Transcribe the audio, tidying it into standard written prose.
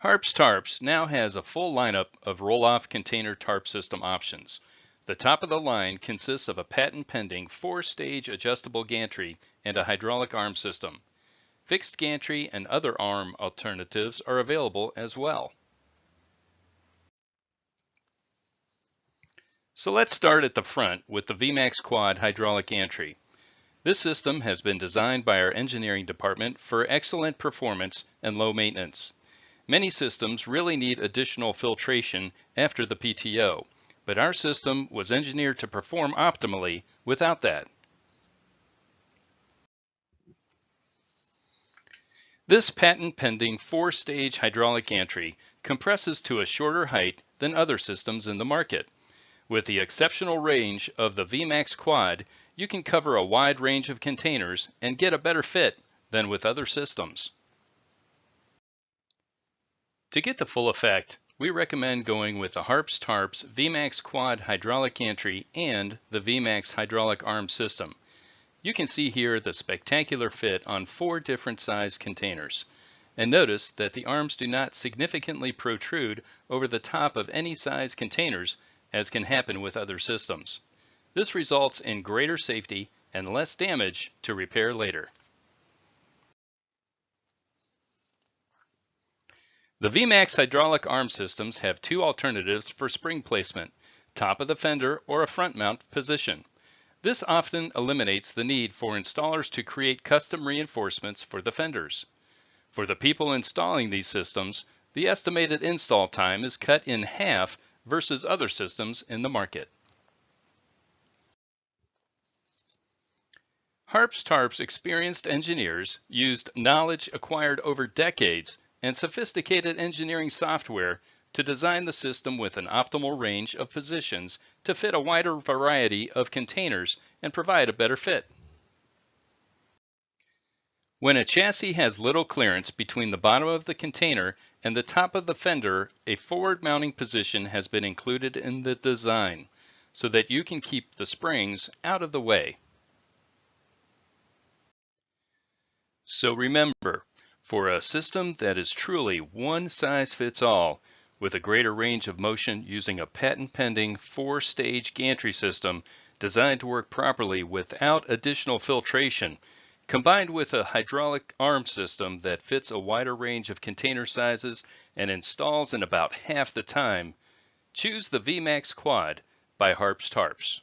Harps Tarps now has a full lineup of roll-off container tarp system options. The top of the line consists of a patent-pending 4-stage adjustable gantry and a hydraulic arm system. Fixed gantry and other arm alternatives are available as well. So let's start at the front with the VMAX Quad hydraulic gantry. This system has been designed by our engineering department for excellent performance and low maintenance. Many systems really need additional filtration after the PTO, but our system was engineered to perform optimally without that. This patent-pending 4-stage hydraulic gantry compresses to a shorter height than other systems in the market. With the exceptional range of the VMAX Quad, you can cover a wide range of containers and get a better fit than with other systems. To get the full effect, we recommend going with the Harps Tarps VMAX Quad hydraulic gantry and the VMAX Hydraulic Arm System. You can see here the spectacular fit on 4 different size containers. And notice that the arms do not significantly protrude over the top of any size containers, as can happen with other systems. This results in greater safety and less damage to repair later. The VMAX hydraulic arm systems have 2 alternatives for spring placement, top of the fender or a front mount position. This often eliminates the need for installers to create custom reinforcements for the fenders. For the people installing these systems, the estimated install time is cut in half versus other systems in the market. Harps Tarps experienced engineers used knowledge acquired over decades and sophisticated engineering software to design the system with an optimal range of positions to fit a wider variety of containers and provide a better fit. When a chassis has little clearance between the bottom of the container and the top of the fender, a forward mounting position has been included in the design so that you can keep the springs out of the way. So remember, for a system that is truly one size fits all, with a greater range of motion using a patent-pending 4-stage gantry system designed to work properly without additional filtration, combined with a hydraulic arm system that fits a wider range of container sizes and installs in about half the time, choose the VMAX Quad by Harps Tarps.